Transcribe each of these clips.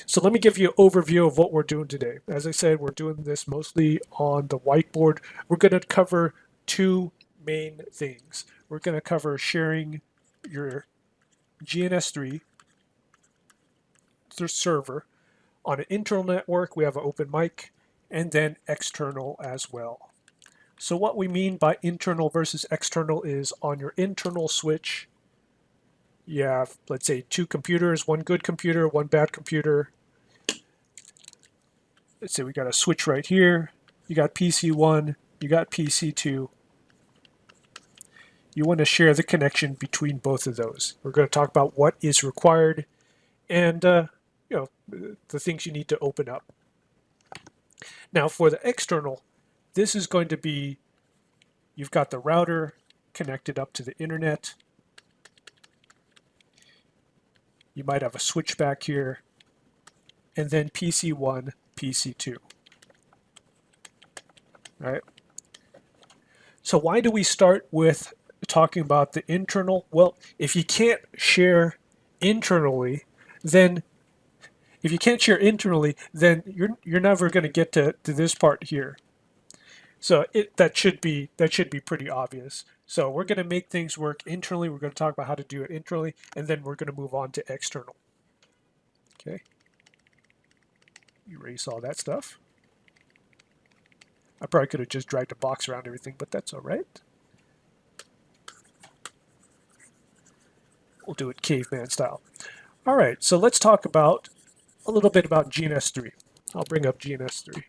So let me give you an overview of what we're doing today. As I said, we're doing this mostly on the whiteboard. We're going to cover two main things. We're going to cover sharing your GNS3 server on an internal network. We have an open mic, and then external as well. So what we mean by internal versus external is on your internal switch, you have, let's say, two computers, one good computer, one bad computer. Let's say we got a switch right here. You got PC1, you got PC2. You want to share the connection between both of those. We're going to talk about what is required and the things you need to open up. Now for the external, this is going to be, you've got the router connected up to the internet. You might have a switch back here, and then PC1, PC2. All right. So why do we start with talking about the internal? Well, if you can't share internally, then you're never going to get to this part here. So that should be pretty obvious. So we're going to make things work internally. We're going to talk about how to do it internally, and then we're going to move on to external. Okay. Erase all that stuff. I probably could have just dragged a box around everything, but that's all right. We'll do it caveman style. All right, so let's talk about a little bit about GNS3. I'll bring up GNS3.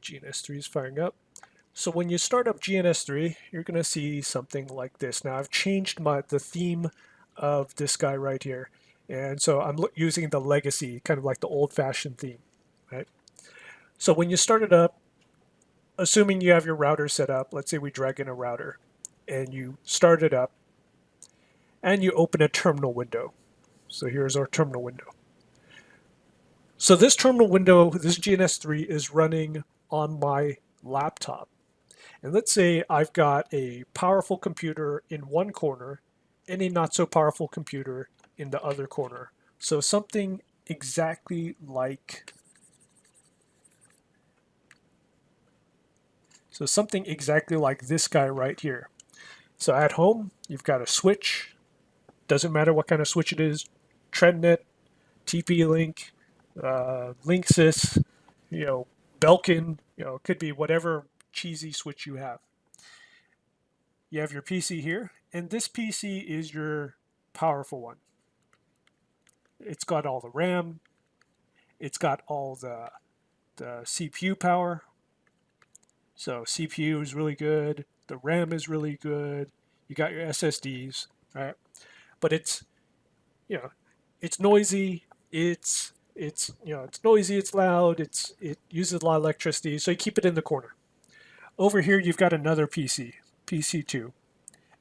GNS3 is firing up. So when you start up GNS3, you're going to see something like this. Now I've changed the theme of this guy right here. And so I'm using the legacy, kind of like the old-fashioned theme, right? So when you start it up, assuming you have your router set up, let's say we drag in a router, and you start it up, and you open a terminal window. So here's our terminal window. So this terminal window, this GNS3 is running on my laptop. And let's say I've got a powerful computer in one corner and a not so powerful computer in the other corner. So something exactly like this guy right here. So at home, you've got a switch. Doesn't matter what kind of switch it is. TrendNet, TP-Link, Linksys, Belkin, it could be whatever cheesy switch you have. You have your PC here, and this PC is your powerful one. It's got all the RAM. It's got all the CPU power. So CPU is really good. The RAM is really good. You got your SSDs, right? But it's noisy. It's noisy. It's loud. It uses a lot of electricity. So you keep it in the corner. Over here, you've got another PC, PC2.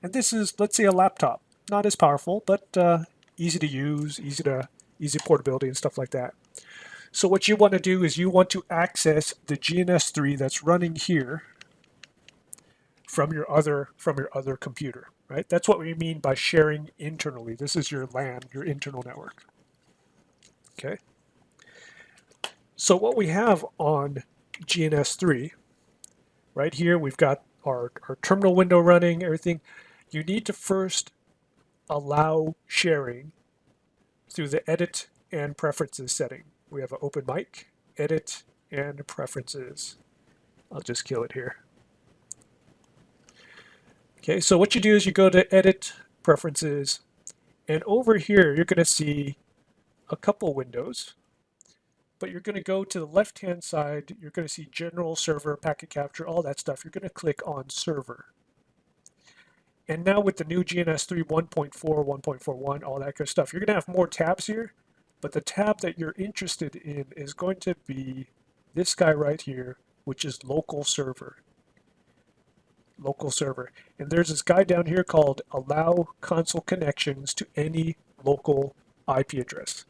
And this is, let's say, a laptop. Not as powerful, but easy to use, easy portability and stuff like that. So what you want to do is you want to access the GNS3 that's running here from your other computer, right? That's what we mean by sharing internally. This is your LAN, your internal network. Okay. So what we have on GNS3, right here, we've got our terminal window running, everything. You need to first allow sharing through the edit and preferences setting. We have an open mic, edit, and preferences. I'll just kill it here. Okay, so what you do is you go to edit, preferences, and over here you're going to see a couple windows, but you're going to go to the left-hand side. You're going to see general, server, packet capture, all that stuff. You're going to click on server. And now with the new GNS3 1.4, 1.41, all that good stuff, you're going to have more tabs here, but the tab that you're interested in is going to be this guy right here, which is local server. Local server. And there's this guy down here called allow console connections to any local IP address.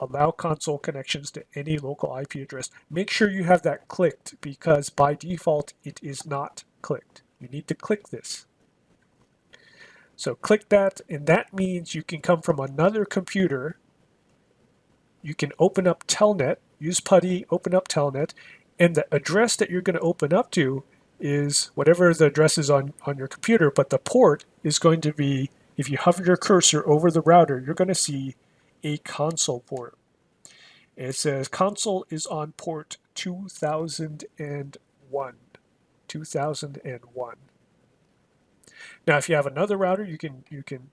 allow console connections to any local IP address. Make sure you have that clicked because by default it is not clicked. You need to click this. So click that, and that means you can come from another computer. You can open up Telnet, use PuTTY, open up Telnet, and the address that you're going to open up to is whatever the address is on your computer, but the port is going to be, if you hover your cursor over the router, you're going to see a console port. It says console is on port 2001. 2001. Now, if you have another router, you can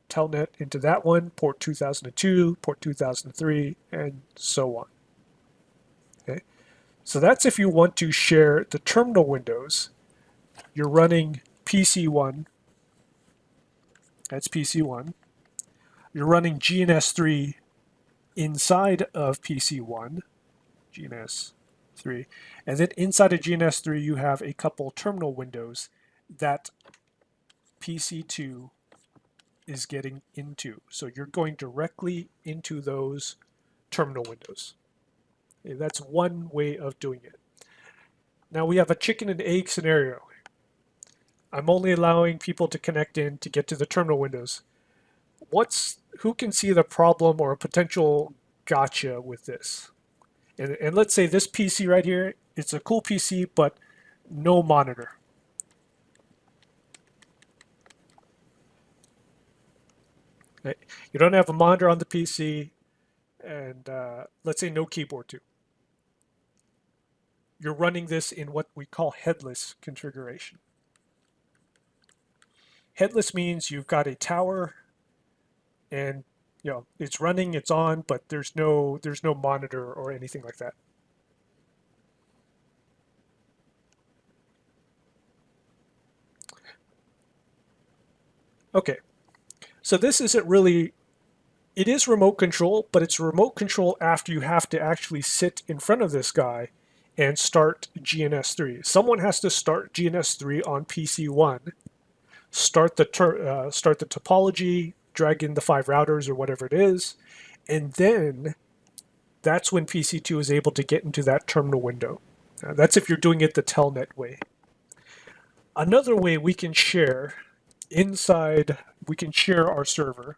telnet into that one, port 2002, port 2003, and so on. Okay, so that's if you want to share the terminal windows. You're running PC1. That's PC1. You're running GNS3 inside of PC1, GNS3, and then inside of GNS3 you have a couple terminal windows that PC2 is getting into. So you're going directly into those terminal windows. Okay, that's one way of doing it. Now we have a chicken and egg scenario. I'm only allowing people to connect in to get to the terminal windows. Who can see the problem or a potential gotcha with this? And let's say this PC right here, it's a cool PC, but no monitor. Okay. You don't have a monitor on the PC, and let's say no keyboard too. You're running this in what we call headless configuration. Headless means you've got a tower, and it's running, it's on, but there's no monitor or anything like that. Okay, so this isn't really, it is remote control, but it's remote control after you have to actually sit in front of this guy and start GNS3. Someone has to start GNS3 on PC1, start the topology, drag in the 5 routers or whatever it is, and then that's when PC2 is able to get into that terminal window. That's if you're doing it the Telnet way. Another way we can share our server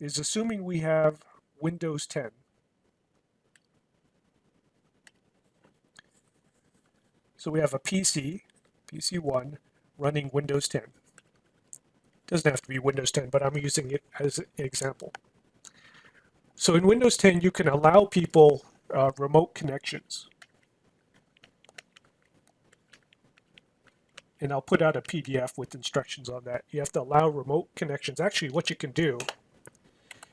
is assuming we have Windows 10. So we have a PC1, running Windows 10. Doesn't have to be Windows 10, but I'm using it as an example. So in Windows 10, you can allow people remote connections. And I'll put out a PDF with instructions on that. You have to allow remote connections. Actually, what you can do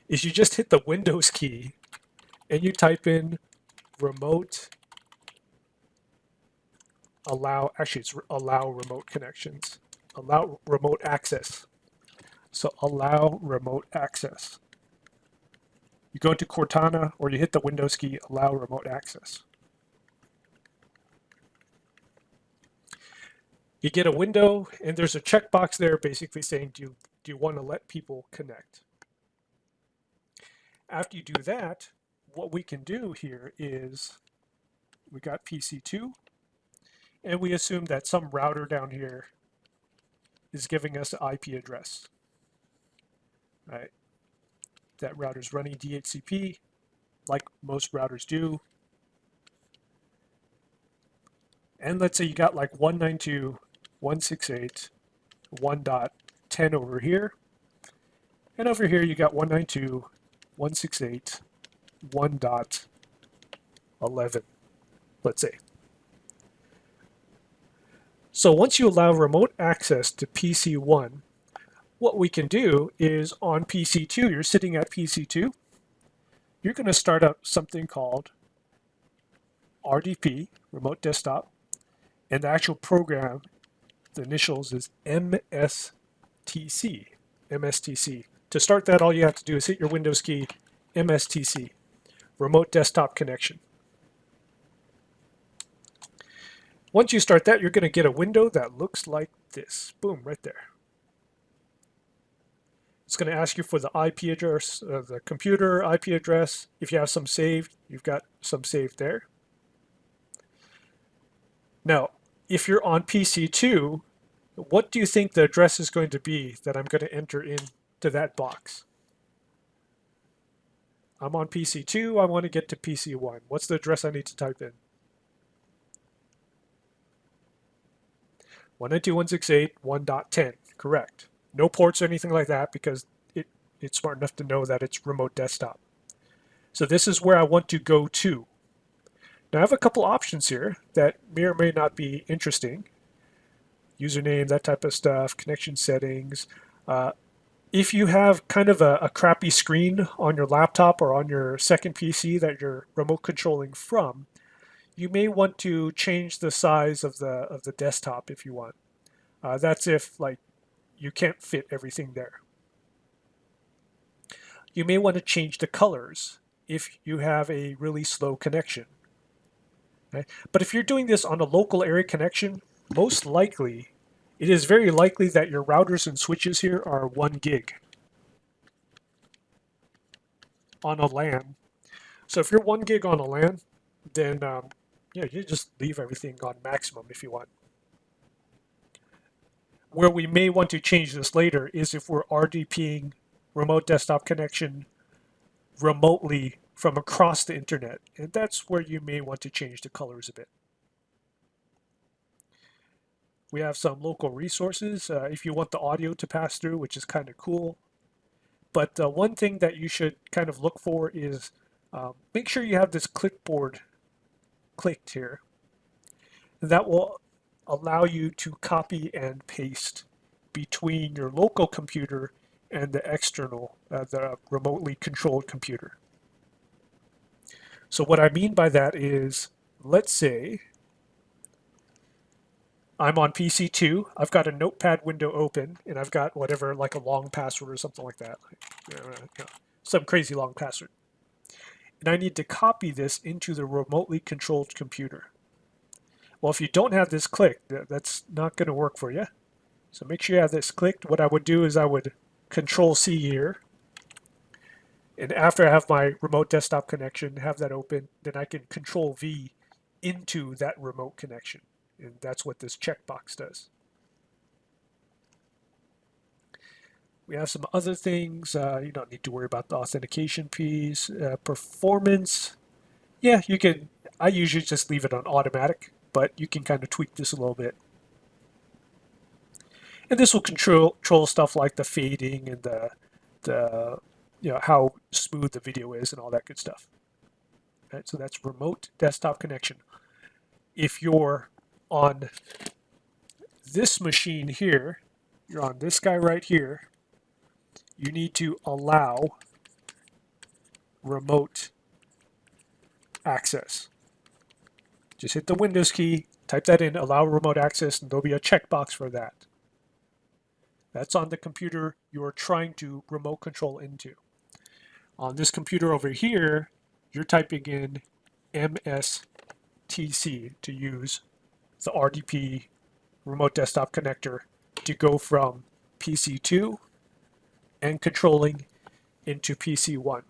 is you just hit the Windows key and you type in remote allow, actually it's allow remote connections, allow remote access. So allow remote access. You go to Cortana or you hit the Windows key, allow remote access. You get a window and there's a checkbox there basically saying, do you want to let people connect? After you do that, what we can do here is we got PC2 and we assume that some router down here is giving us an IP address. Right? That router's running DHCP like most routers do. And let's say you got like 192.168.1.10 over here. And over here you got 192.168.1.11, let's say. So once you allow remote access to PC1, what we can do is on PC2, you're sitting at PC2, you're going to start up something called RDP, Remote Desktop, and the actual program, the initials is MSTC. To start that, all you have to do is hit your Windows key, MSTC, Remote Desktop Connection. Once you start that, you're going to get a window that looks like this. Boom, right there. It's going to ask you for the IP address, the computer IP address. If you have some saved, you've got some saved there. Now, if you're on PC2, what do you think the address is going to be that I'm going to enter into that box? I'm on PC2, I want to get to PC1. What's the address I need to type in? 192.168.1.10, correct. No ports or anything like that because it's smart enough to know that it's remote desktop. So this is where I want to go to. Now I have a couple options here that may or may not be interesting. Username, that type of stuff, connection settings. If you have kind of a crappy screen on your laptop or on your second PC that you're remote controlling from, you may want to change the size of the desktop if you want. That's if like you can't fit everything there. You may want to change the colors if you have a really slow connection. Okay? But if you're doing this on a local area connection, most likely, it is very likely that your routers and switches here are 1 gig on a LAN. So if you're 1 gig on a LAN, then yeah, you just leave everything on maximum if you want. Where we may want to change this later is if we're RDPing remote desktop connection remotely from across the internet. And that's where you may want to change the colors a bit. We have some local resources if you want the audio to pass through, which is kind of cool. But one thing that you should kind of look for is make sure you have this clipboard clicked here. That will allow you to copy and paste between your local computer and the external, the remotely controlled computer. So what I mean by that is, let's say I'm on PC2, I've got a notepad window open, and I've got whatever, like a long password or something like that. Some crazy long password. And I need to copy this into the remotely controlled computer. Well, if you don't have this clicked, that's not going to work for you. So make sure you have this clicked. What I would do is I would Control-C here. And after I have my remote desktop connection, have that open, then I can Control-V into that remote connection. And that's what this checkbox does. We have some other things. You don't need to worry about the authentication piece. Performance. Yeah, you can. I usually just leave it on automatic, but you can kind of tweak this a little bit. And this will control stuff like the fading and the how smooth the video is and all that good stuff. Right, so that's remote desktop connection. If you're on this machine here, you're on this guy right here, you need to allow remote access. Just hit the Windows key, type that in, allow remote access, and there'll be a checkbox for that. That's on the computer you're trying to remote control into. On this computer over here, you're typing in MSTC to use the RDP remote desktop connector to go from PC2 and controlling into PC1.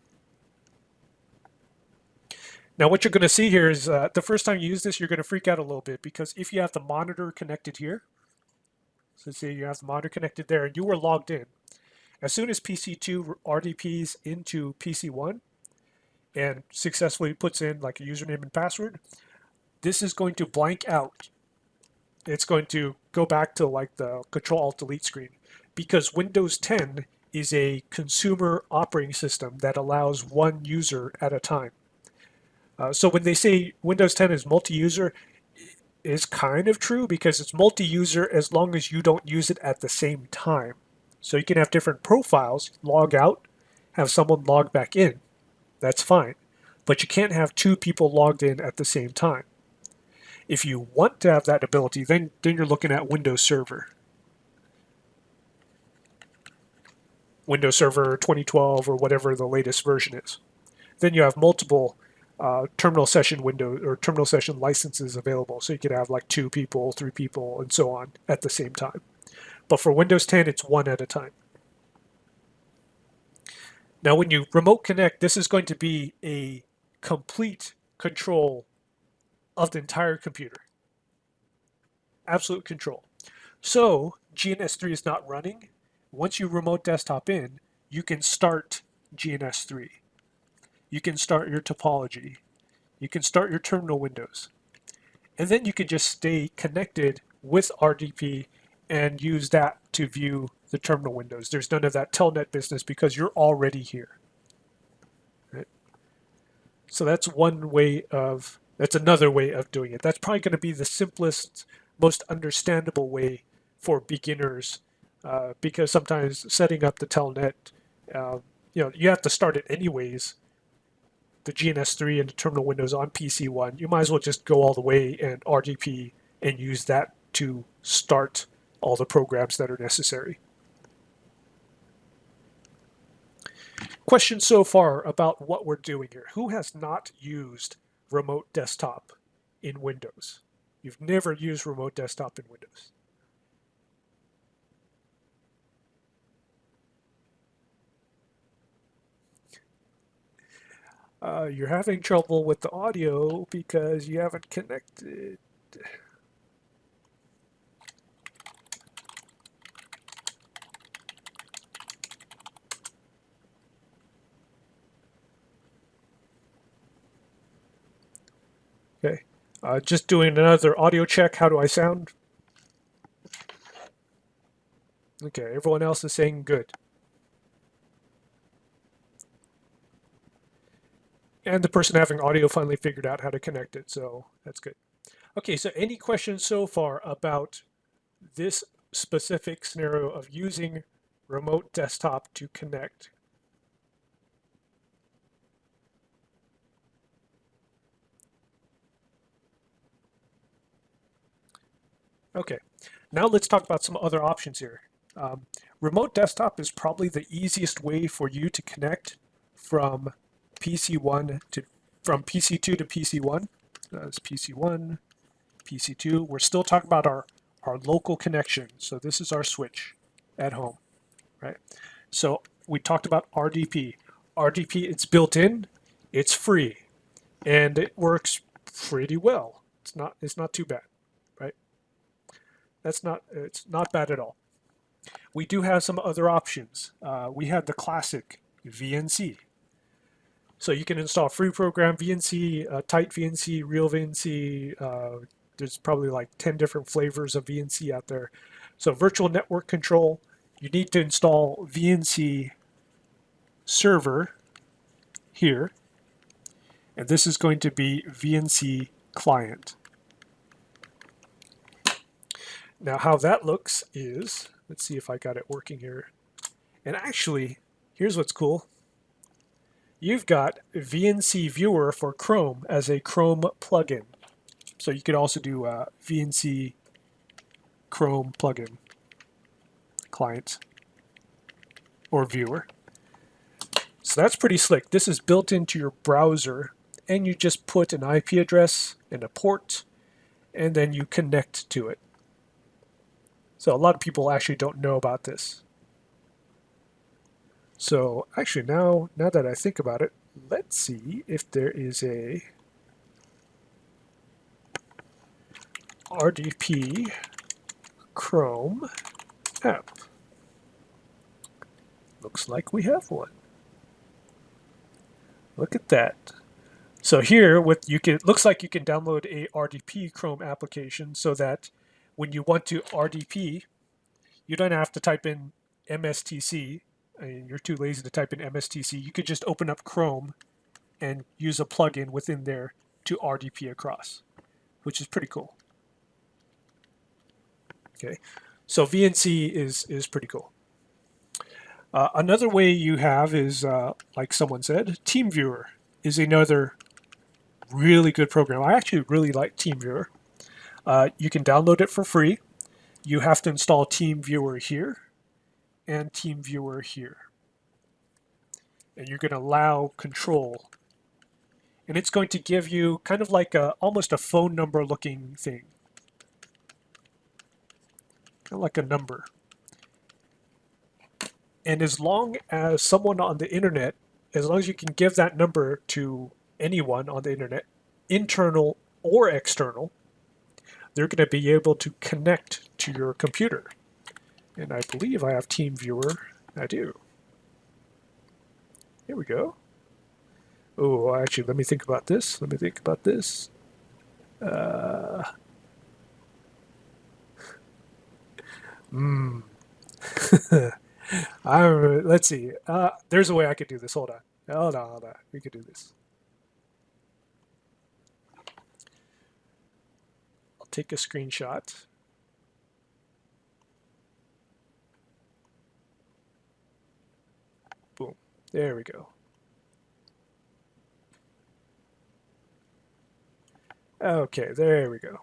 Now what you're going to see here is the first time you use this, you're going to freak out a little bit because if you have the monitor connected here, so say you have the monitor connected there and you were logged in, as soon as PC2 RDPs into PC1 and successfully puts in like a username and password, this is going to blank out. It's going to go back to like the Control-Alt-Delete screen because Windows 10 is a consumer operating system that allows one user at a time. So when they say Windows 10 is multi-user, it's kind of true because it's multi-user as long as you don't use it at the same time. So you can have different profiles, log out, have someone log back in. That's fine. But you can't have two people logged in at the same time. If you want to have that ability, then you're looking at Windows Server. Windows Server 2012 or whatever the latest version is. Then you have multiple terminal session window or terminal session licenses available. So you could have like 2 people, 3 people, and so on at the same time. But for Windows 10, it's one at a time. Now, when you remote connect, this is going to be a complete control of the entire computer. Absolute control. So GNS3 is not running. Once you remote desktop in, you can start GNS3. You can start your topology. You can start your terminal windows. And then you can just stay connected with RDP and use that to view the terminal windows. There's none of that telnet business because you're already here. Right? So that's another way of doing it. That's probably going to be the simplest, most understandable way for beginners, because sometimes setting up the telnet, you have to start it anyways. The GNS3 and the terminal windows on PC1, you might as well just go all the way and RDP and use that to start all the programs that are necessary. Questions so far about what we're doing here. Who has not used remote desktop in Windows? You've never used remote desktop in Windows. You're having trouble with the audio because you haven't connected. Okay, just doing another audio check. How do I sound? Okay, everyone else is saying good. And the person having audio finally figured out how to connect it, so that's good. Okay, so any questions so far about this specific scenario of using remote desktop to connect? Okay, now let's talk about some other options here. Remote desktop is probably the easiest way for you to connect from PC1 to from PC2 to PC1. That's PC1, PC2. We're still talking about our local connection. So this is our switch at home, right? So we talked about RDP. RDP, it's built in, it's free, and it works pretty well. It's not too bad, right? It's not bad at all. We do have some other options. We have the classic VNC. So you can install free program VNC, tight VNC, real VNC. There's probably like 10 different flavors of VNC out there. So virtual network control, you need to install VNC server here. And this is going to be VNC client. Now how that looks is, let's see if I got it working here. And actually, here's what's cool. You've got VNC Viewer for Chrome as a Chrome plugin. So you could also do VNC Chrome plugin client or viewer. So that's pretty slick. This is built into your browser, and you just put an IP address and a port, and then you connect to it. So a lot of people actually don't know about this. So actually now that I think about it, let's see if there is a RDP Chrome app. Looks like we have one. Look at that. So here, it looks like you can download a RDP Chrome application so that when you want to RDP, you don't have to type in MSTC. I mean, you're too lazy to type in MSTC. You could just open up Chrome and use a plugin within there to RDP across, which is pretty cool. Okay, so VNC is pretty cool. Another way you have is, like someone said, Teamviewer is another really good program. I actually really like Teamviewer. You can download it for free. You have to install Teamviewer here and Teamviewer here. And you're going to allow control. And it's going to give you kind of like almost a phone number looking thing. Kind of like a number. And as long as someone on the internet, as long as you can give that number to anyone on the internet, internal or external, they're going to be able to connect to your computer. And I believe I have Teamviewer. I do. Here we go. Oh, actually, let me think about this. Let me think about this. Hmm. Let's see. There's a way I could do this. Hold on. Hold on. We could do this. I'll take a screenshot. Boom. There we go. Okay, there we go.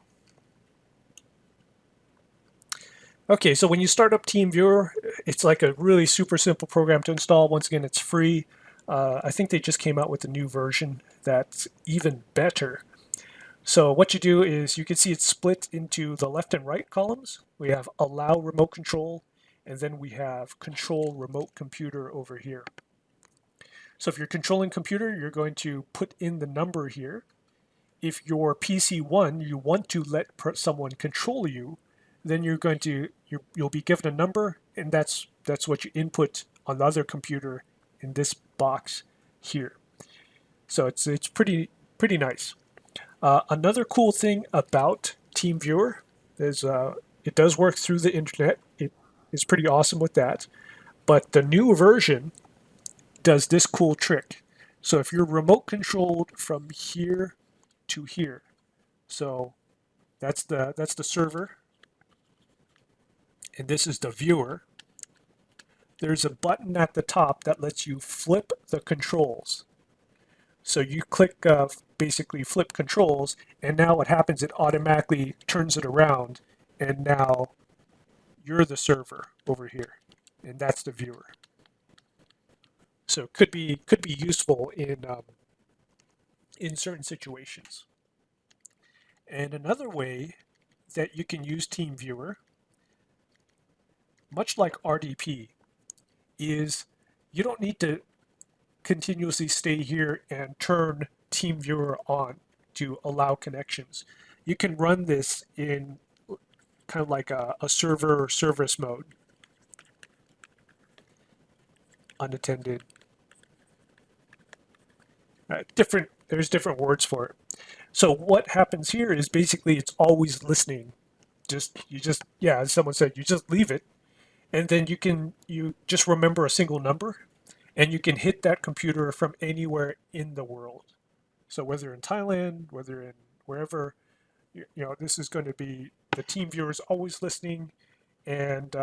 Okay, so when you start up TeamViewer, it's like a really super simple program to install. Once again, it's free. I think they just came out with a new version that's even better. So what you do is you can see it's split into the left and right columns. We have allow remote control, and then we have control remote computer over here. So if you're controlling computer, you're going to put in the number here. If your PC1, you want to let someone control you, then you're going to you'll be given a number, and that's what you input on the other computer in this box here. So it's pretty nice. Another cool thing about TeamViewer is it does work through the internet. It is pretty awesome with that. But the new version does this cool trick. So if you're remote controlled from here to here, so that's the server, and this is the viewer. There's a button at the top that lets you flip the controls. So you click basically flip controls, and now what happens, it automatically turns it around, and now you're the server over here, and that's the viewer. So it could be useful in certain situations. And another way that you can use TeamViewer, much like RDP, is you don't need to continuously stay here and turn TeamViewer on to allow connections. You can run this in kind of like a server service mode, unattended. There's different words for it. So what happens here is basically it's always listening. As someone said, you just leave it, and then you just remember a single number, and you can hit that computer from anywhere in the world. So whether in Thailand, whether in wherever, this is going to be the team viewer is always listening, and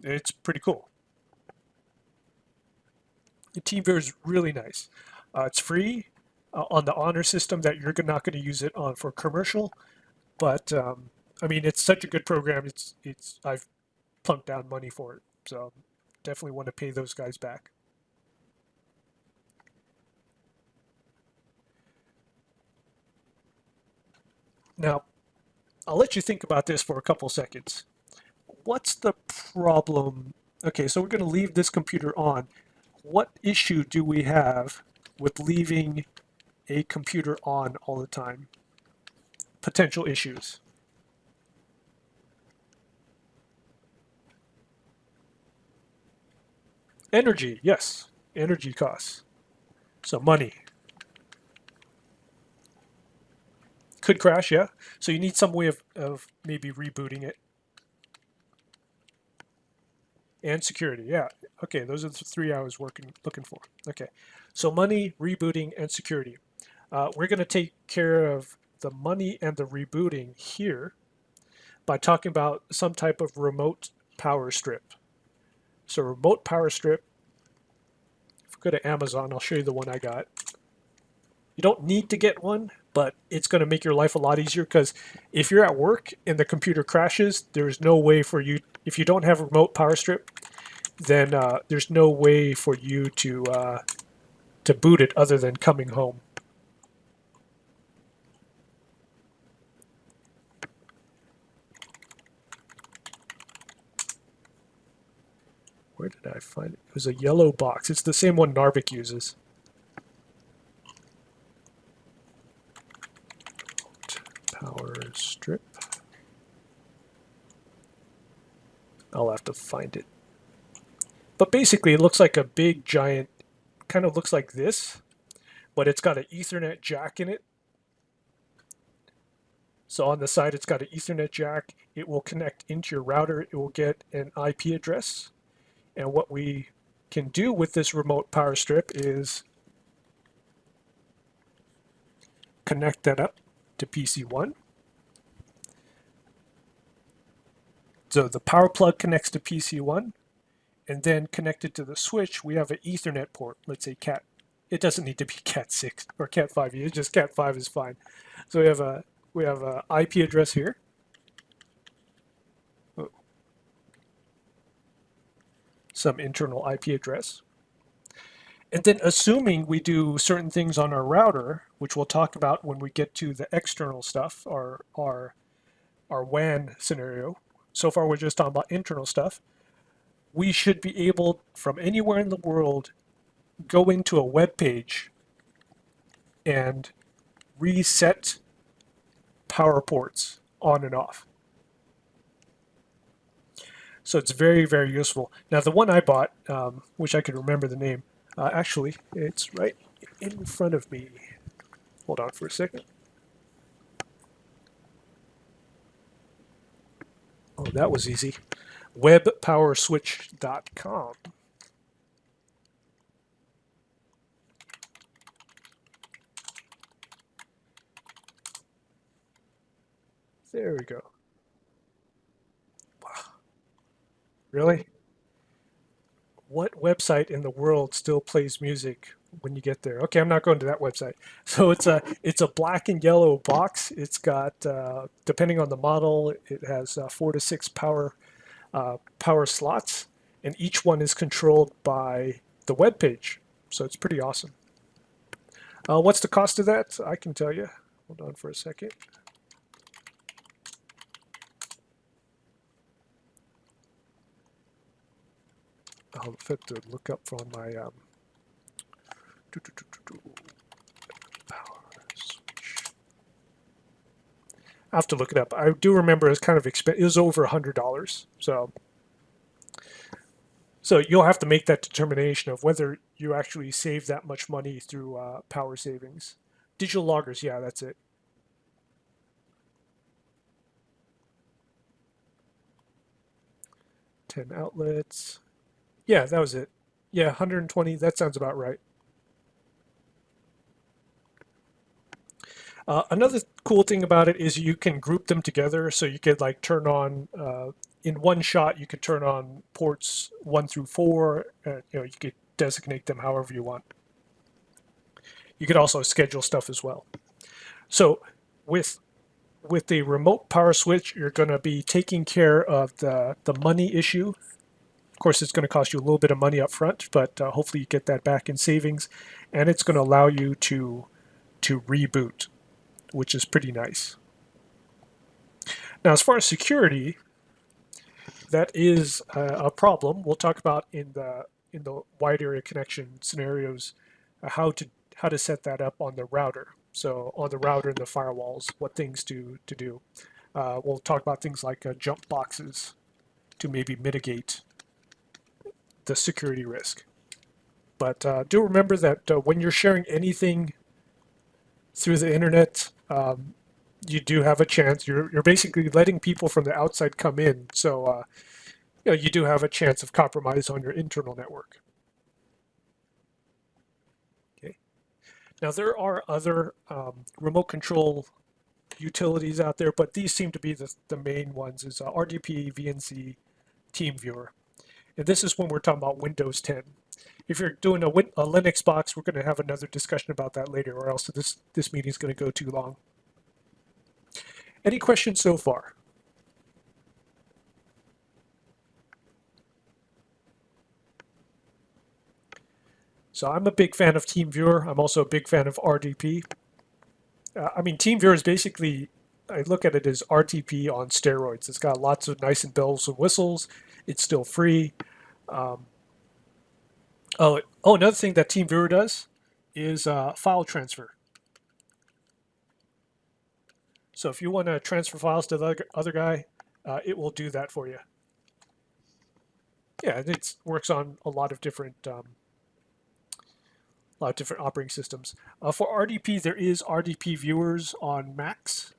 it's pretty cool. The team viewer is really nice. It's free on the honor system that you're not going to use it on for commercial, but I mean it's such a good program. I've plunked down money for it, so definitely want to pay those guys back. Now, I'll let you think about this for a couple seconds. What's the problem? Okay, so we're going to leave this computer on. What issue do we have with leaving a computer on all the time? Potential issues. Energy, yes. Energy costs. So money. Could crash, yeah. So you need some way of maybe rebooting it. And security, yeah. Okay, those are the three I was looking for. Okay, so money, rebooting, and security. We're going to take care of the money and the rebooting here by talking about some type of remote power strip. So remote power strip, if we go to Amazon, I'll show you the one I got. You don't need to get one, but it's going to make your life a lot easier because if you're at work and the computer crashes, there's no way for you, if you don't have a remote power strip, then there's no way for you to boot it other than coming home. Where did I find it? It was a yellow box. It's the same one Narvik uses. Power strip. I'll have to find it. But basically, it looks like a big, giant, kind of looks like this, but it's got an Ethernet jack in it. So on the side, it's got an Ethernet jack. It will connect into your router. It will get an IP address. And what we can do with this remote power strip is connect that up to PC1. So the power plug connects to PC1, and then connected to the switch, we have an Ethernet port. Let's say Cat. It doesn't need to be Cat 6 or Cat 5. It's just Cat 5 is fine. So we have a IP address here. Some internal IP address. And then assuming we do certain things on our router, which we'll talk about when we get to the external stuff, our WAN scenario. So far we're just talking about internal stuff. We should be able, from anywhere in the world, go into a web page and reset power ports on and off. So it's very, very useful. Now the one I bought, wish I could remember the name, actually it's right in front of me. Hold on for a second. Oh, that was easy. Webpowerswitch.com. There we go. Wow. Really? What website in the world still plays music when you get there? Okay, I'm not going to that website. So it's a black and yellow box. It's got depending on the model, it has 4 to 6 power slots, and each one is controlled by the web page. So it's pretty awesome. What's the cost of that? I can tell you. Hold on for a second. I'll have to look up on my power switch. I have to look it up. I do remember it's kind of expensive. It was over $100. So you'll have to make that determination of whether you actually save that much money through power savings. Digital loggers, yeah, that's it. Ten outlets. Yeah, that was it. Yeah, 120. That sounds about right. Another cool thing about it is you can group them together, so you could like turn on in one shot. You could turn on ports 1 through 4. You could designate them however you want. You could also schedule stuff as well. So with the remote power switch, you're going to be taking care of the money issue. Of course, it's going to cost you a little bit of money up front, but hopefully you get that back in savings, and it's going to allow you to reboot, which is pretty nice. Now, as far as security, that is a problem. We'll talk about in the wide area connection scenarios how to set that up on the router. So on the router and the firewalls, what things to do. We'll talk about things like jump boxes to maybe mitigate the security risk. But do remember that when you're sharing anything through the internet, you do have a chance. You're basically letting people from the outside come in, so you do have a chance of compromise on your internal network. Okay. Now there are other remote control utilities out there, but these seem to be the main ones. Is RDP, VNC, Teamviewer. And this is when we're talking about Windows 10. If you're doing a Linux box, we're going to have another discussion about that later, or else this meeting is going to go too long. Any questions so far? So I'm a big fan of Teamviewer. I'm also a big fan of RDP. I mean, Teamviewer is basically, I look at it as RTP on steroids. It's got lots of nice and bells and whistles. It's still free. Oh, another thing that Teamviewer does is file transfer. So if you want to transfer files to the other guy, it will do that for you. Yeah, it works on a lot of different operating systems. For RDP, there is RDP viewers on Macs.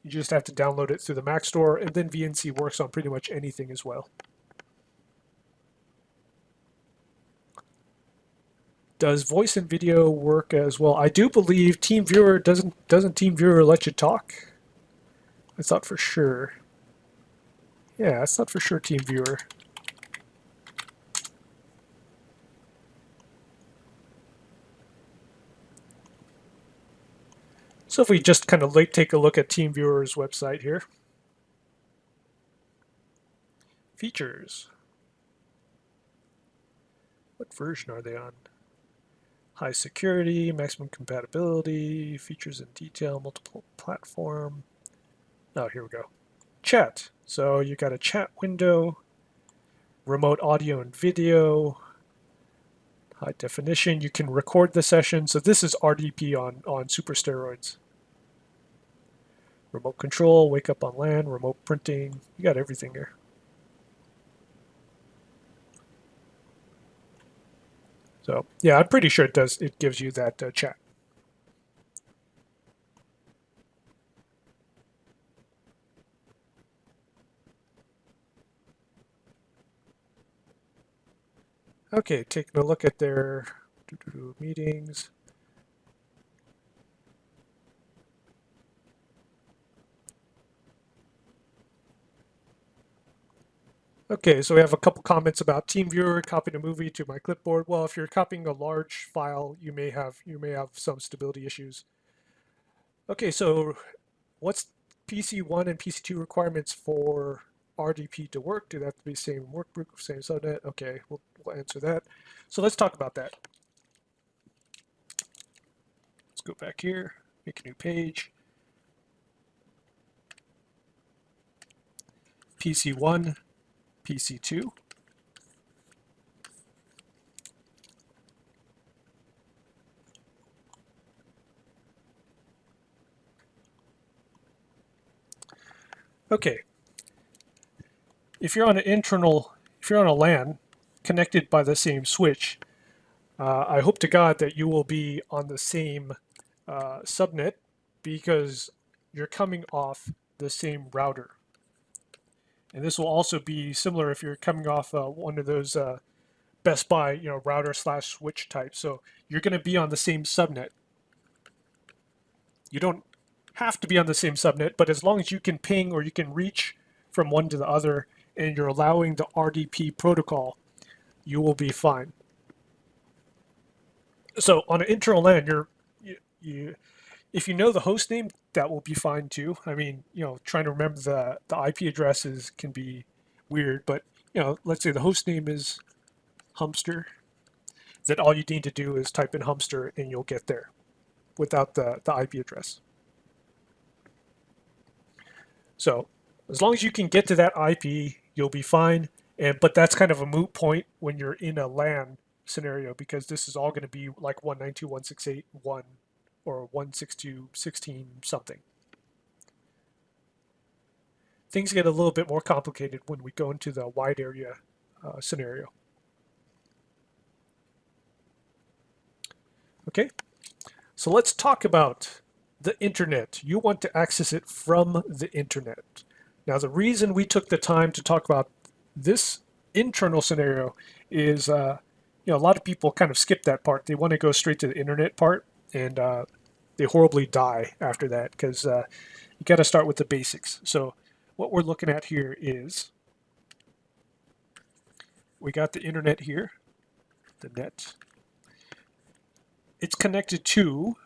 You just have to download it through the Mac store, and then VNC works on pretty much anything as well. Does voice and video work as well? I do believe TeamViewer doesn't TeamViewer let you talk? I thought for sure. Yeah, I thought for sure TeamViewer. So if we just kind of take a look at TeamViewer's website here. Features. What version are they on? High security, maximum compatibility, features in detail, multiple platform. Oh, here we go. Chat. So you got a chat window, remote audio and video, high definition. You can record the session. So this is RDP on super steroids. Remote control, wake up on LAN, remote printing. You got everything here. So yeah, I'm pretty sure it does. It gives you that chat. Okay, taking a look at their meetings. Okay, so we have a couple comments about TeamViewer, copying a movie to my clipboard. Well, if you're copying a large file, you may have some stability issues. Okay, so what's PC1 and PC2 requirements for RDP to work? Do they have to be the same workgroup, same subnet? Okay, we'll answer that. So let's talk about that. Let's go back here, make a new page. PC1, PC2. Okay. If you're on a LAN connected by the same switch, I hope to God that you will be on the same subnet because you're coming off the same router. And this will also be similar if you're coming off one of those Best Buy, router/switch types. So you're going to be on the same subnet. You don't have to be on the same subnet, but as long as you can ping or you can reach from one to the other and you're allowing the RDP protocol, you will be fine. So on an internal LAN, if you know the host name, that will be fine too. I mean, trying to remember the IP addresses can be weird, but let's say the host name is Humster. Then all you need to do is type in Humster and you'll get there without the IP address. So as long as you can get to that IP, you'll be fine. But that's kind of a moot point when you're in a LAN scenario because this is all going to be like 192.168.1 or 162.16 something. Things get a little bit more complicated when we go into the wide area scenario. Okay, so let's talk about the internet. You want to access it from the internet. Now, the reason we took the time to talk about this internal scenario is, a lot of people kind of skip that part. They want to go straight to the internet part, and they horribly die after that because you got to start with the basics. So what we're looking at here is we got the internet here, the net. It's connected to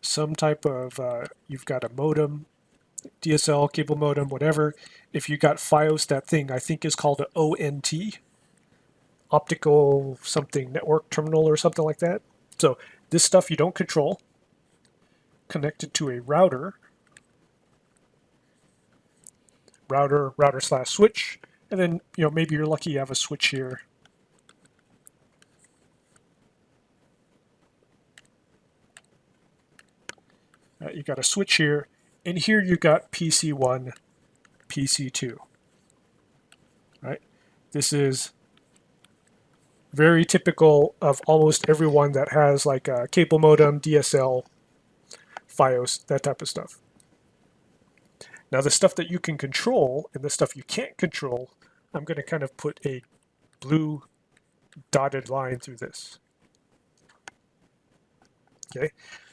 some type of, you've got a modem, DSL, cable modem, whatever. If you got FiOS, that thing I think is called an ONT, optical something network terminal or something like that. So this stuff you don't control, connected to a router / switch, and then maybe you're lucky you have a switch here. You got a switch here, and here you got PC1, PC2, right? This is very typical of almost everyone that has like a cable modem, DSL, FiOS, that type of stuff. Now the stuff that you can control and the stuff you can't control, I'm going to kind of put a blue dotted line through this. Okay,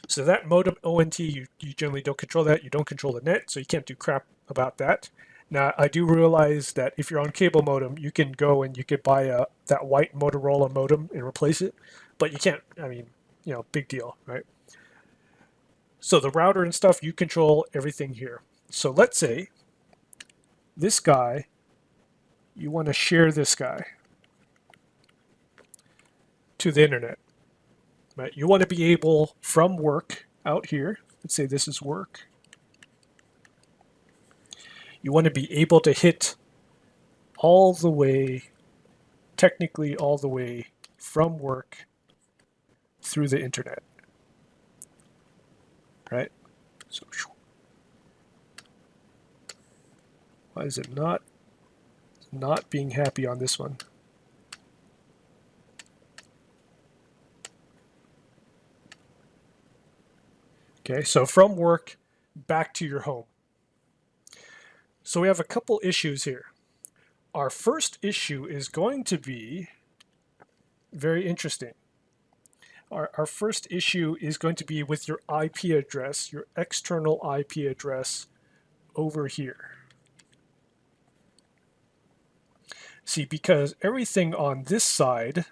so that modem ONT, you generally don't control that. You don't control the net, so you can't do crap about that. Now, I do realize that if you're on cable modem, you can go and you could buy that white Motorola modem and replace it, but you can't. I mean, big deal, right? So the router and stuff, you control everything here. So let's say this guy, you want to share this guy to the internet, right? You want to be able, from work out here, let's say this is work, you want to be able to hit all the way, technically all the way from work through the internet, right? So why is it not being happy on this one? Okay, so from work back to your home. So we have a couple issues here. Our first issue is going to be very interesting. Our first issue is going to be with your IP address, your external IP address over here. See, because everything on this side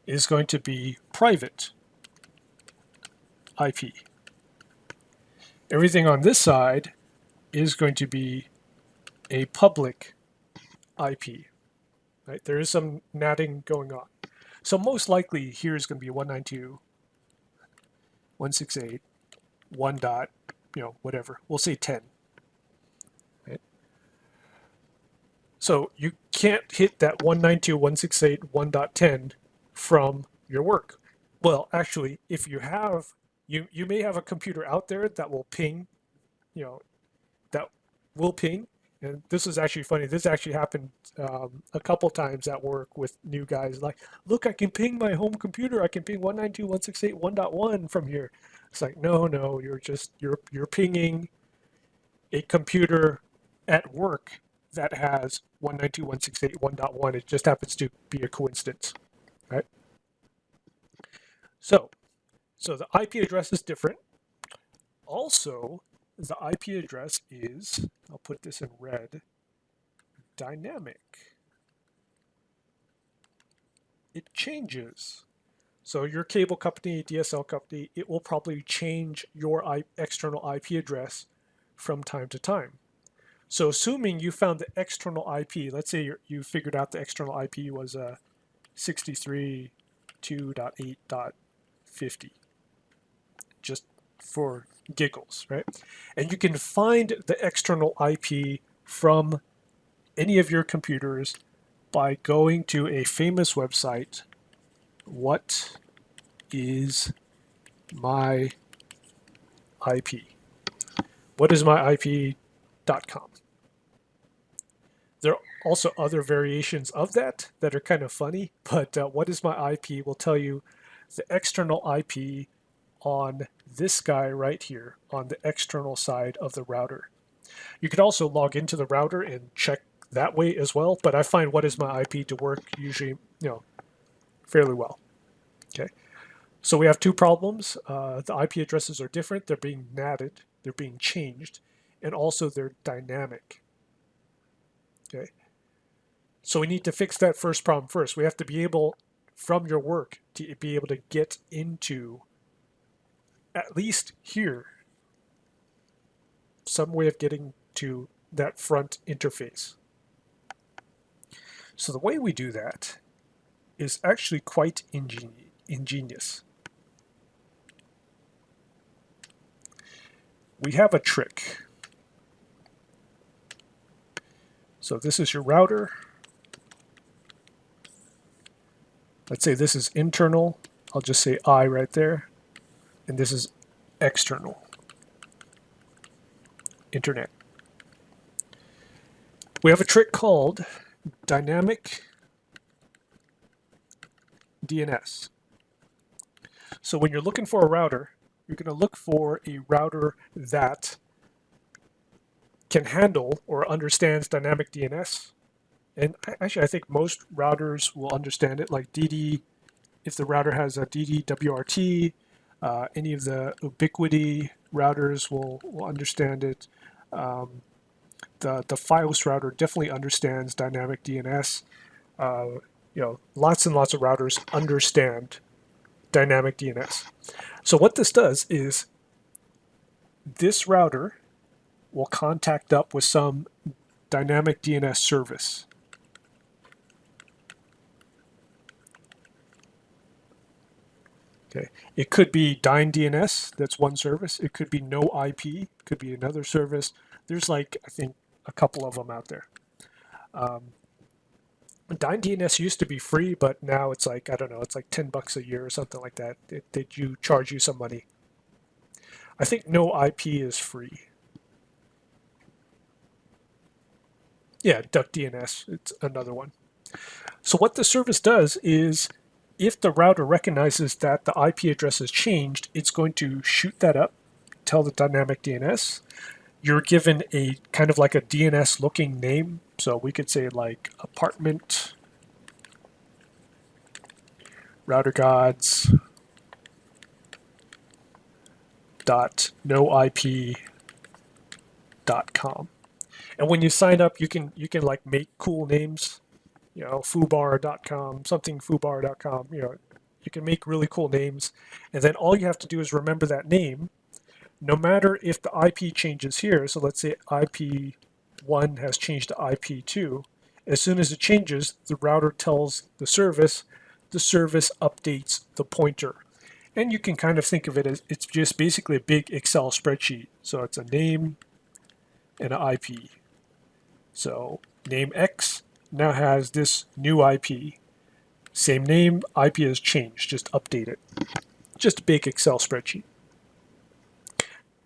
is going to be private IP. Everything on this side is going to be a public IP. Right? There is some natting going on. So most likely here is going to be 192.168, 1 dot, whatever. We'll say 10. Right? So you can't hit that 192.168.1.10 from your work. Well, actually, if you have, you may have a computer out there that will ping, that will ping. And this is actually funny. This actually happened a couple times at work with new guys. Like, look, I can ping my home computer. I can ping 192.168.1.1 from here. It's like, no, you're pinging a computer at work that has 192.168.1.1. It just happens to be a coincidence, right? So the IP address is different. Also, the IP address is, I'll put this in red, dynamic. It changes. So your cable company, DSL company, it will probably change your external IP address from time to time. So assuming you found the external IP, let's say you figured out the external IP was 63.2.8.50, just for giggles, right? And you can find the external IP from any of your computers by going to a famous website. What is my IP? What is my IP.com? There are also other variations of that are kind of funny, but what is my IP will tell you the external IP on this guy right here on the external side of the router. You could also log into the router and check that way as well, but I find what is my IP to work usually, fairly well. Okay, so we have two problems. The IP addresses are different. They're being natted. They're being changed, and also they're dynamic. Okay, so we need to fix that first problem first. We have to be able, from your work, to be able to get into at least here some way of getting to that front interface. So the way we do that is actually quite ingenious. We have a trick. So this is your router. Let's say this is internal I'll just say I right there. And this is external internet. We have a trick called dynamic DNS. So when you're looking for a router, you're going to look for a router that can handle or understands dynamic DNS. And actually, I think most routers will understand it, like DD, if the router has a DD-WRT, any of the Ubiquiti routers will understand it. The FiOS router definitely understands dynamic DNS. Lots and lots of routers understand dynamic DNS. So what this does is this router will contact up with some dynamic DNS service. Okay. It could be DynDNS, that's one service. It could be NoIP, could be another service. There's like, I think, a couple of them out there. DynDNS used to be free, but now it's like, I don't know, it's like $10 a year or something like that. They charge you some money. I think NoIP is free. Yeah, DuckDNS, it's another one. So what the service does is, if the router recognizes that the IP address has changed, it's going to shoot that up, tell the dynamic DNS. You're given a kind of like a DNS looking name. So we could say like apartment, routergods.noip.com. And when you sign up, you can like make cool names. Fubar.com, something fubar.com, you can make really cool names. And then all you have to do is remember that name, no matter if the IP changes here. So let's say IP1 has changed to IP2. As soon as it changes, the router tells the service updates the pointer. And you can kind of think of it as it's just basically a big Excel spreadsheet. So it's a name and an IP. So name X now has this new IP. Same name, IP has changed, just update it. Just a big Excel spreadsheet.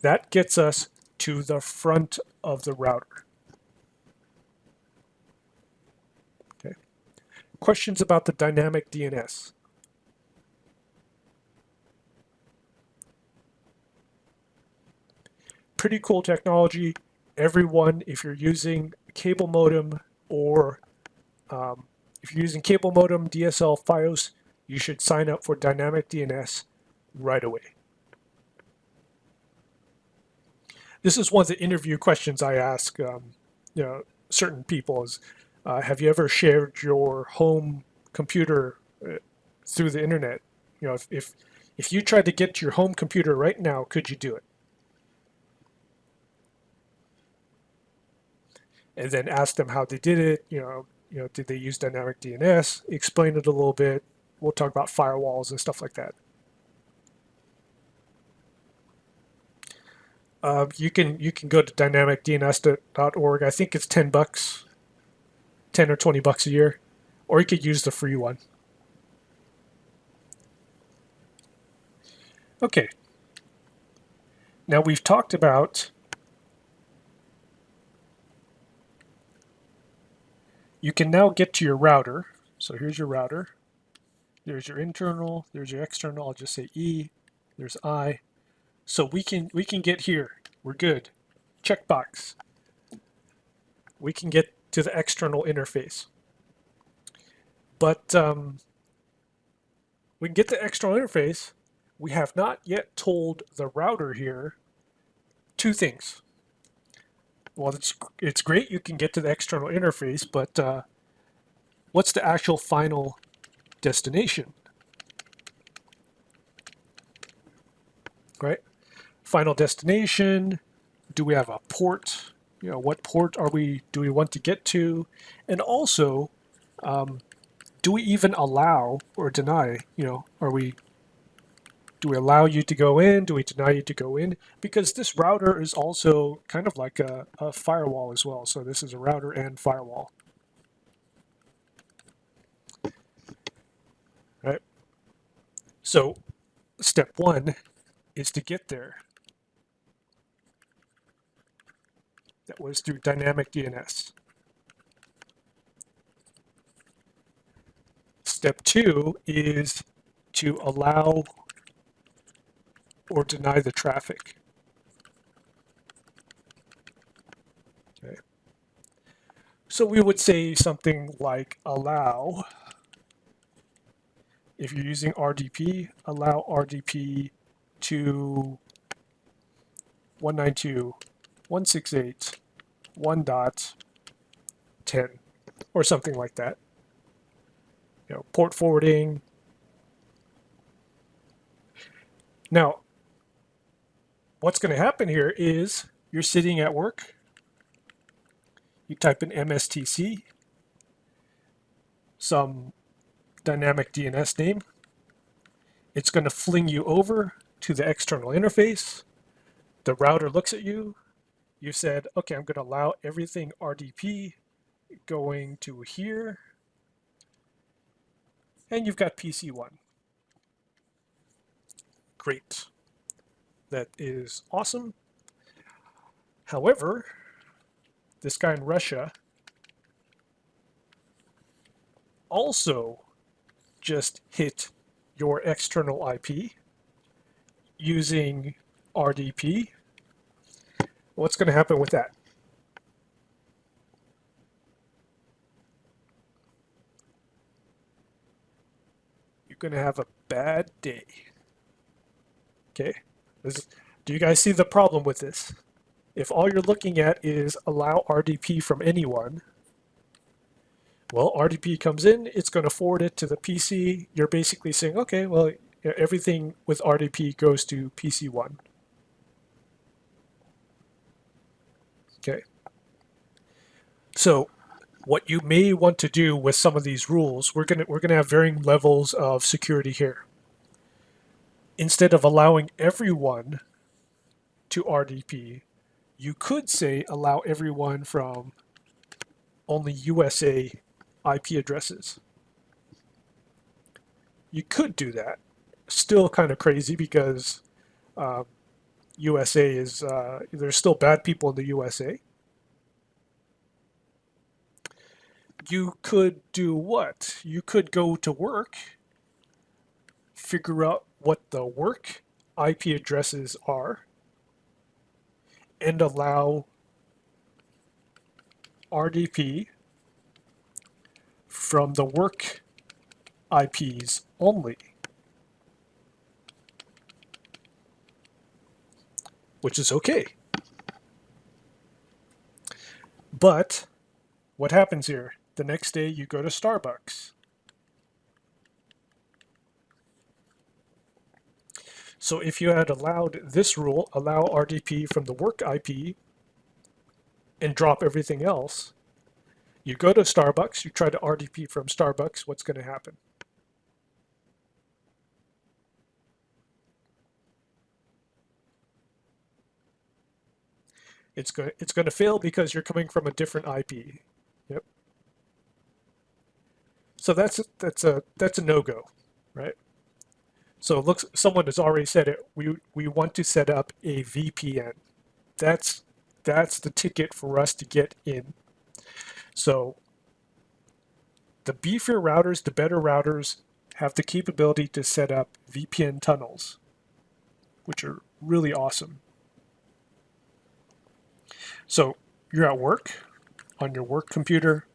That gets us to the front of the router. Okay. Questions about the dynamic DNS? Pretty cool technology. Everyone, if you're using cable modem or if you're using cable modem, DSL, FiOS, you should sign up for dynamic DNS right away. This is one of the interview questions I ask certain people is, have you ever shared your home computer through the internet? If you tried to get to your home computer right now, could you do it? And then ask them how they did it. Did they use dynamic DNS? Explain it a little bit. We'll talk about firewalls and stuff like that. You can go to dynamicdns.org. I think it's $10, $10 or $20 a year, or you could use the free one. Okay. Now we've talked about you can now get to your router. So here's your router. There's your internal. There's your external. I'll just say E. There's I. So we can get here. We're good. Checkbox. We can get to the external interface. But we can get the external interface. We have not yet told the router here two things. Well, it's great you can get to the external interface, but what's the actual final destination? Right? Final destination. Do we have a port? What port do we want to get to? And also, do we even allow or deny? Do we allow you to go in? Do we deny you to go in? Because this router is also kind of like a firewall as well. So this is a router and firewall. Right? So step one is to get there. That was through dynamic DNS. Step two is to allow or deny the traffic. Okay. So we would say something like allow, if you're using RDP, allow RDP to 192.168.1.10 or something like that. Port forwarding. Now, what's going to happen here is you're sitting at work, you type in MSTC, some dynamic DNS name. It's going to fling you over to the external interface. The router looks at you. You said, okay, I'm going to allow everything RDP going to here. And you've got PC1. Great. That is awesome. However, this guy in Russia also just hit your external IP using RDP. What's going to happen with that? You're going to have a bad day. Okay? Do you guys see the problem with this? If all you're looking at is allow RDP from anyone, well, RDP comes in, it's going to forward it to the PC. You're basically saying, okay, well, everything with RDP goes to PC1. Okay. So what you may want to do with some of these rules, we're gonna have varying levels of security here. Instead of allowing everyone to RDP, you could say allow everyone from only USA IP addresses. You could do that. Still kind of crazy because USA is, there's still bad people in the USA. You could do what? You could go to work, figure out what the work IP addresses are, and allow RDP from the work IPs only, which is okay. But what happens here? The next day you go to Starbucks. So if you had allowed this rule, allow RDP from the work IP and drop everything else, you go to Starbucks, you try to RDP from Starbucks, what's going to happen? It's going to fail because you're coming from a different IP. Yep. So that's a no-go, right? So it looks, someone has already said it. We want to set up a VPN. That's the ticket for us to get in. So the beefier routers, the better routers, have the capability to set up VPN tunnels, which are really awesome. So you're at work on your work computer.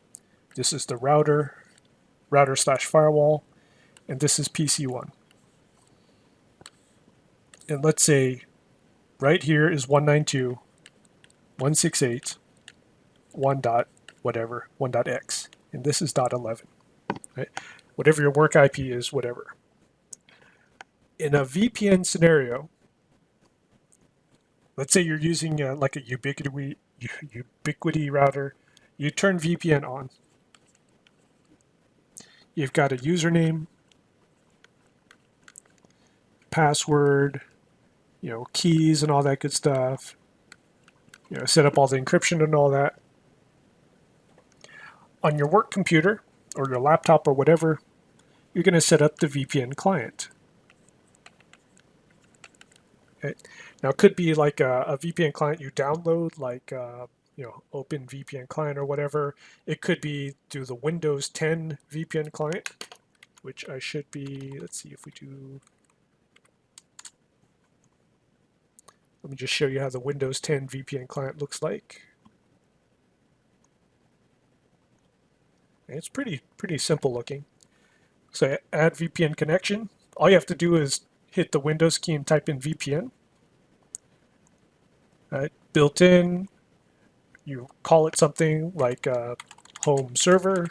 This is the router/firewall, and this is PC1. And let's say right here is 192.168.1 dot whatever, 1.x, and this is .11. Right? Whatever your work IP is, whatever. In a VPN scenario, let's say you're using like a ubiquity router, you turn VPN on. You've got a username, password, keys and all that good stuff. Set up all the encryption and all that. On your work computer or your laptop or whatever, you're going to set up the VPN client. Okay. Now, it could be like a VPN client you download, like Open VPN client or whatever. It could be through the Windows 10 VPN client, which I should be. Let's see if we do. Let me just show you how the Windows 10 VPN client looks like. And it's pretty simple looking. So add VPN connection. All you have to do is hit the Windows key and type in VPN. Built in, you call it something like home server,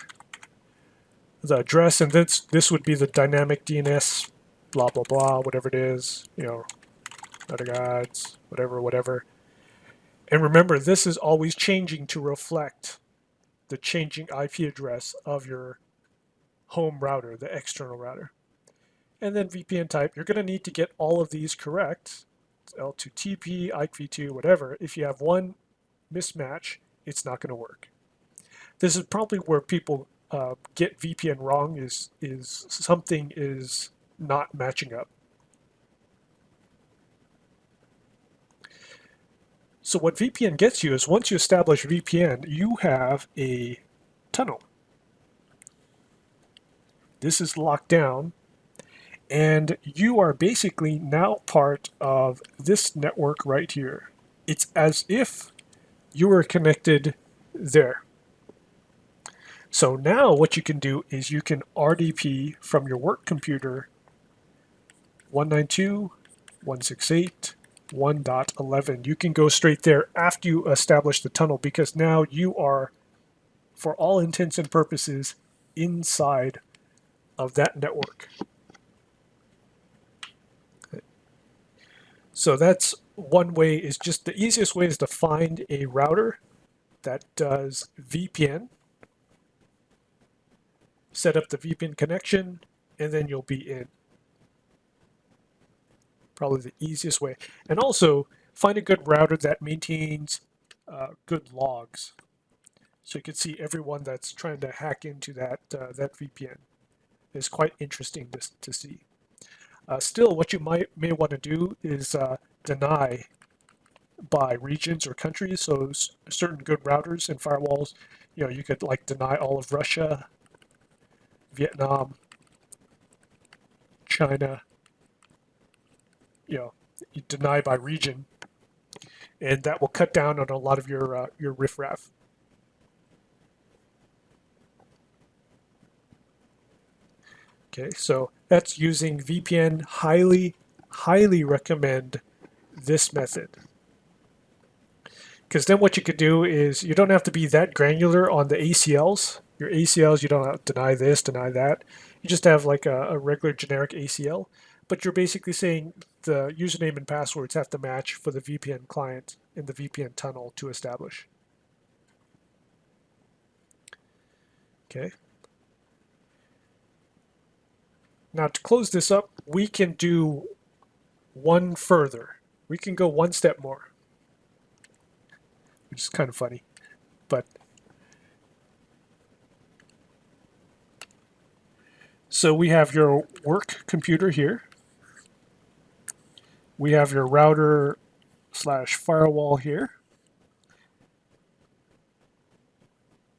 the address, and this would be the dynamic DNS, blah blah blah, whatever it is, routergods, whatever. And remember, this is always changing to reflect the changing IP address of your home router, the external router. And then VPN type, you're going to need to get all of these correct. L2TP, IP2, whatever. If you have one mismatch, it's not going to work. This is probably where people get VPN wrong, is something is not matching up. So what VPN gets you is once you establish VPN, you have a tunnel. This is locked down, and you are basically now part of this network right here. It's as if you were connected there. So now what you can do is you can RDP from your work computer 192.168.1.11. You can go straight there after you establish the tunnel, because now you are, for all intents and purposes, inside of that network. So that's one way, is just the easiest way is to find a router that does VPN, set up the VPN connection, and then you'll be in. Probably the easiest way. And also find a good router that maintains good logs, so you can see everyone that's trying to hack into that VPN. It's quite interesting to see. Still, what you may want to do is deny by regions or countries. So certain good routers and firewalls, you could like deny all of Russia, Vietnam, China. You deny by region, and that will cut down on a lot of your riffraff. Okay, so that's using VPN. Highly recommend this method. Because then what you could do is you don't have to be that granular on the ACLs. Your ACLs, you don't have to deny this, deny that. You just have like a regular generic ACL, but you're basically saying the username and passwords have to match for the VPN client and the VPN tunnel to establish. Okay. Now to close this up, we can do one further. We can go one step more, which is kind of funny, but so we have your work computer here. We have your router/firewall here.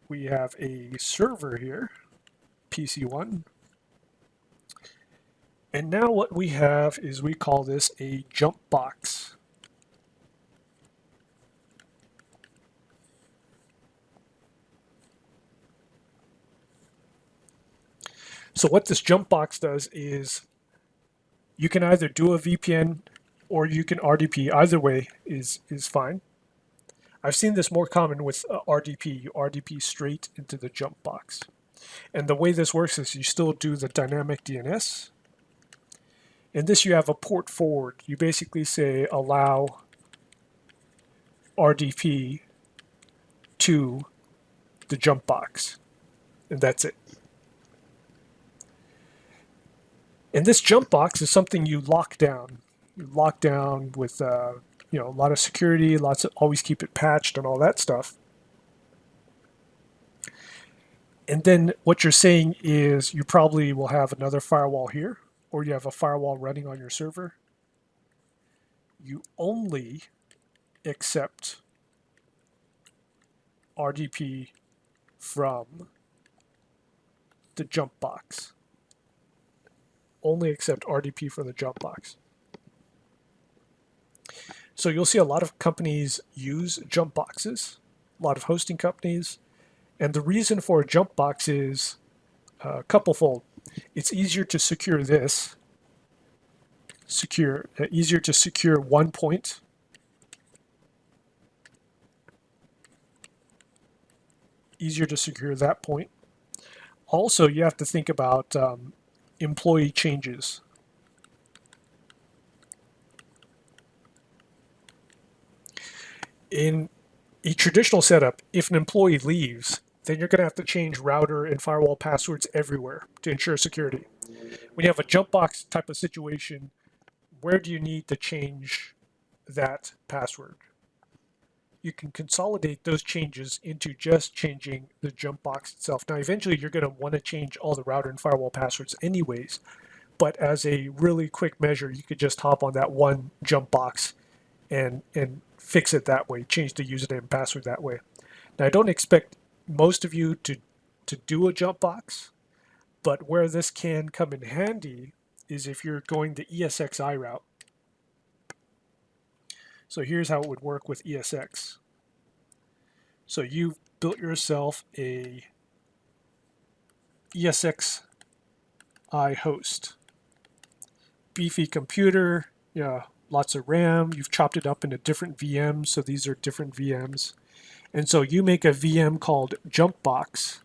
We have a server here, PC1. And now what we have is, we call this a Jumpbox. So what this Jumpbox does is you can either do a VPN or you can RDP. Either way is fine. I've seen this more common with RDP. You RDP straight into the Jumpbox. And the way this works is you still do the dynamic DNS. In this you have a port forward. You basically say allow RDP to the Jumpbox, and that's it. And this Jumpbox is something you lock down. You lock down with a lot of security, always keep it patched and all that stuff. And then what you're saying is you probably will have another firewall here, or you have a firewall running on your server. you only accept RDP from the Jumpbox. Only accept RDP from the Jumpbox. So you'll see a lot of companies use Jumpboxes, a lot of hosting companies, and the reason for a Jumpbox is couplefold. It's easier to secure this, easier to secure one point, easier to secure that point. Also, you have to think about employee changes. In a traditional setup, if an employee leaves, then you're going to have to change router and firewall passwords everywhere to ensure security. When you have a Jumpbox type of situation, where do you need to change that password? You can consolidate those changes into just changing the Jumpbox itself. Now, eventually, you're going to want to change all the router and firewall passwords anyways, but as a really quick measure, you could just hop on that one Jumpbox and fix it that way, change the username and password that way. Now, I don't expect most of you to do a Jumpbox, but where this can come in handy is if you're going the ESXi route. So here's how it would work with ESX. So you've built yourself a ESXi host. Beefy computer, yeah, lots of RAM. You've chopped it up into different VMs, so these are different VMs. And so you make a VM called Jumpbox,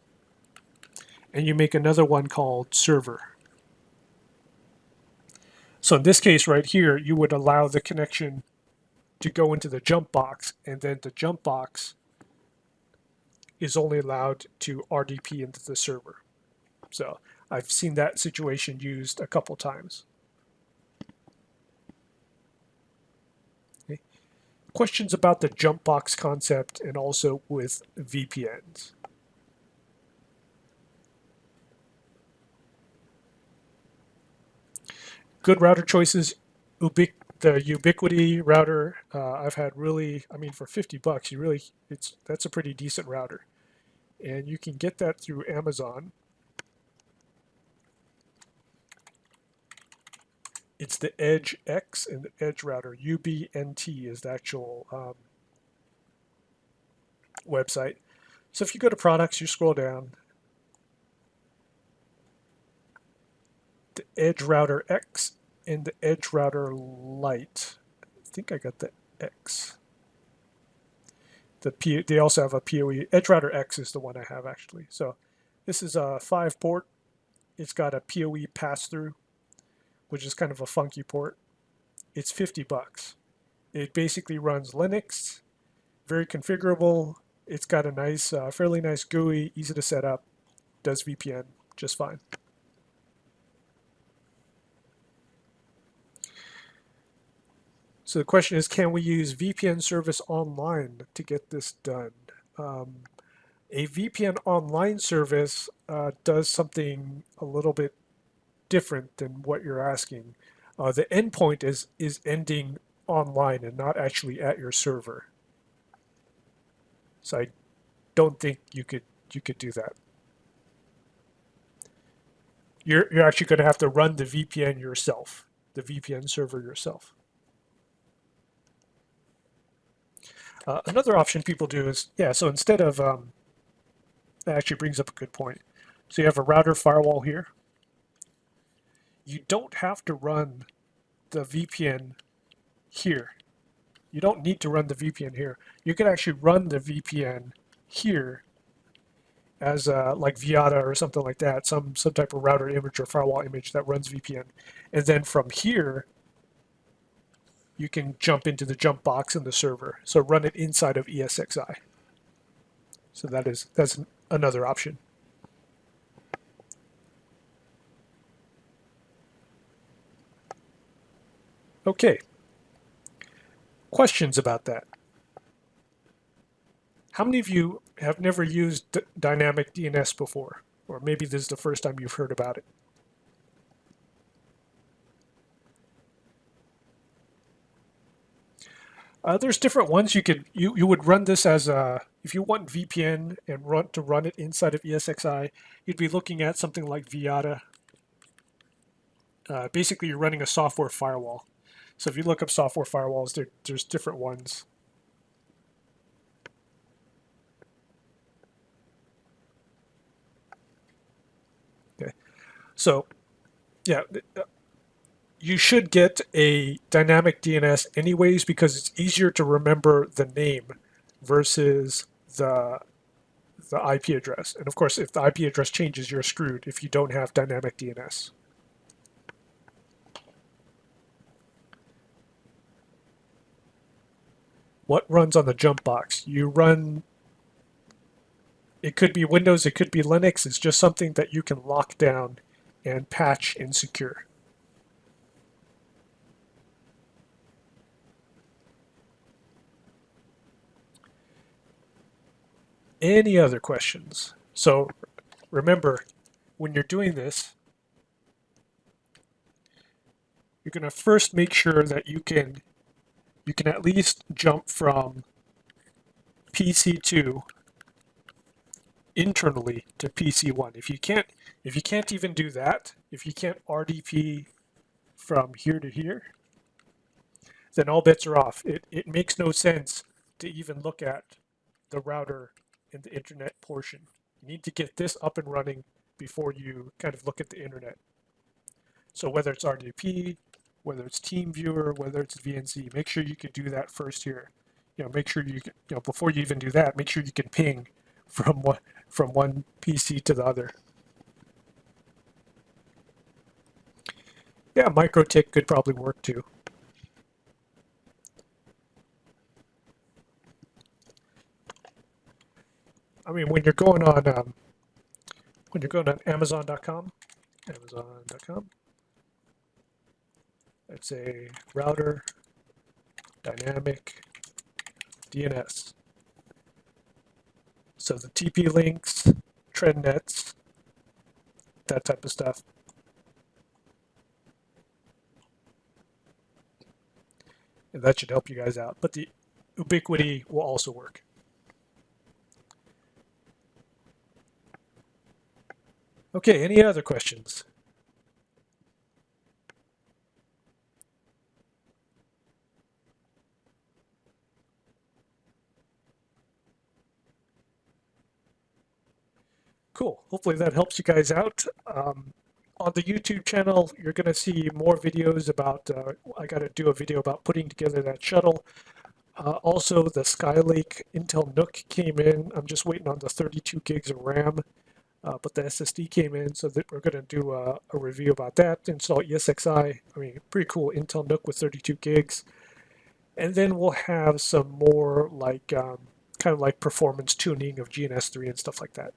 and you make another one called server. So in this case right here, you would allow the connection to go into the Jumpbox, and then the Jumpbox is only allowed to RDP into the server. So I've seen that situation used a couple times. Okay. Questions about the Jumpbox concept and also with VPNs? Good router choices. The Ubiquiti router I've had really, I mean, for $50, that's a pretty decent router, and you can get that through Amazon. It's the Edge X and the Edge router. UBNT is the actual website. So if you go to products, you scroll down. The Edge router X and the Edge router Lite. I think I got the X. They also have a PoE. Edge router X is the one I have actually. So this is a 5-port. It's got a PoE pass-through, which is kind of a funky port. It's $50. It basically runs Linux, very configurable. It's got a nice, fairly nice GUI, easy to set up, does VPN just fine. So the question is, can we use VPN service online to get this done? A VPN online service does something a little bit different than what you're asking. The endpoint is ending online and not actually at your server. So I don't think you could do that. You're actually going to have to run the VPN yourself, the VPN server yourself. Another option people do is, yeah, so instead of, that actually brings up a good point. So you have a router firewall here. You don't have to run the VPN here. You don't need to run the VPN here. You can actually run the VPN here as like Viata or something like that, some type of router image or firewall image that runs VPN. And then from here, you can jump into the Jumpbox in the server. So run it inside of ESXi. So that's another option. Okay. Questions about that? How many of you have never used dynamic DNS before? Or maybe this is the first time you've heard about it. There's different ones you would run this as a if you want VPN and run it inside of ESXi, you'd be looking at something like Viata. Basically, you're running a software firewall. So if you look up software firewalls, there's different ones. Okay, so yeah, you should get a dynamic DNS anyways because it's easier to remember the name versus the IP address. And of course, if the IP address changes, you're screwed if you don't have dynamic DNS. What runs on the Jumpbox? You run, it could be Windows, it could be Linux. It's just something that you can lock down and patch and secure. Any other questions? So remember, when you're doing this, you're going to first make sure that you can at least jump from PC2 internally to PC1. If you can't even do that, if you can't RDP from here to here, then all bets are off. It makes no sense to even look at the router and the internet portion. You need to get this up and running before you kind of look at the internet. So whether it's RDP, whether it's Teamviewer, whether it's VNC, make sure you can do that first here. Make sure you can, before you even do that, make sure you can ping from one PC to the other. Yeah, MikroTik could probably work too. I mean, when you're going on Amazon.com, it's a router dynamic DNS. So the TP links, trendnets, that type of stuff. And that should help you guys out. But the Ubiquiti will also work. Okay, any other questions? Cool. Hopefully that helps you guys out. On the YouTube channel, you're going to see more videos about, I got to do a video about putting together that shuttle. Also, the Skylake Intel NUC came in. I'm just waiting on the 32 gigs of RAM, but the SSD came in, so that we're going to do a review about that. Install ESXi. I mean, pretty cool Intel NUC with 32 gigs. And then we'll have some more like kind of like performance tuning of GNS3 and stuff like that.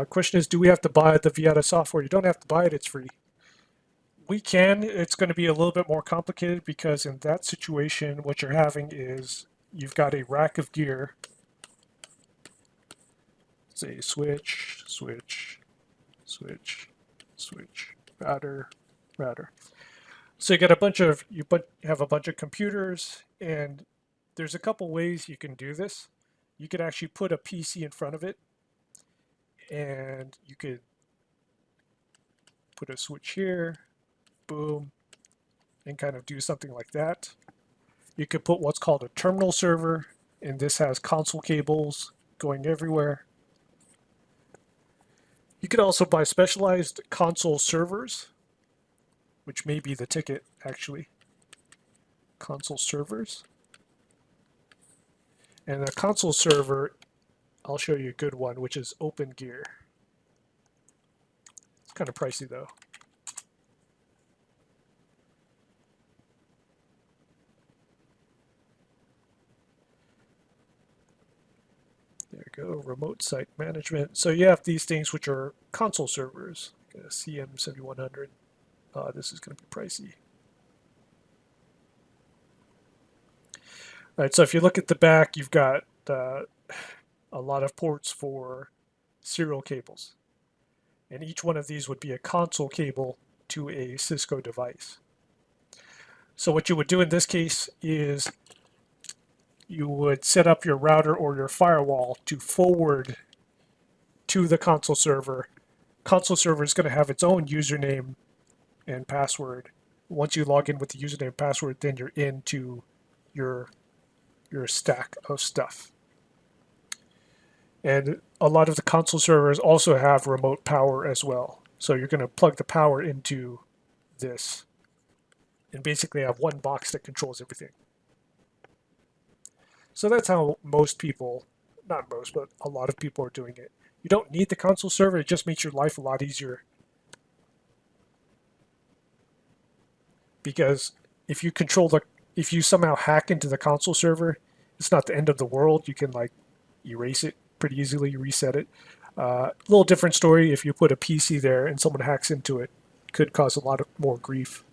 Question is, do we have to buy the Viata software? You don't have to buy it, it's free. We can, it's going to be a little bit more complicated because in that situation, what you're having is you've got a rack of gear. Say switch, switch, switch, switch, router, router. So you got you have a bunch of computers, and there's a couple ways you can do this. You could actually put a PC in front of it, and you could put a switch here, boom, and kind of do something like that. You could put what's called a terminal server, and this has console cables going everywhere. You could also buy specialized console servers, which may be the ticket actually. Console servers. And a console server, I'll show you a good one, which is Open Gear. It's kind of pricey though. There you go, remote site management. So you have these things which are console servers, like a CM7100. This is going to be pricey. All right, so if you look at the back, you've got a lot of ports for serial cables. And each one of these would be a console cable to a Cisco device. So what you would do in this case is you would set up your router or your firewall to forward to the console server. Console server is going to have its own username and password. Once you log in with the username and password, then you're into your stack of stuff. And a lot of the console servers also have remote power as well. So you're going to plug the power into this and basically have one box that controls everything. So that's how most people, not most, but a lot of people are doing it. You don't need the console server, it just makes your life a lot easier. Because if you somehow hack into the console server, it's not the end of the world. You can like erase it pretty easily, reset it. A little different story if you put a PC there and someone hacks into it, could cause a lot of more grief.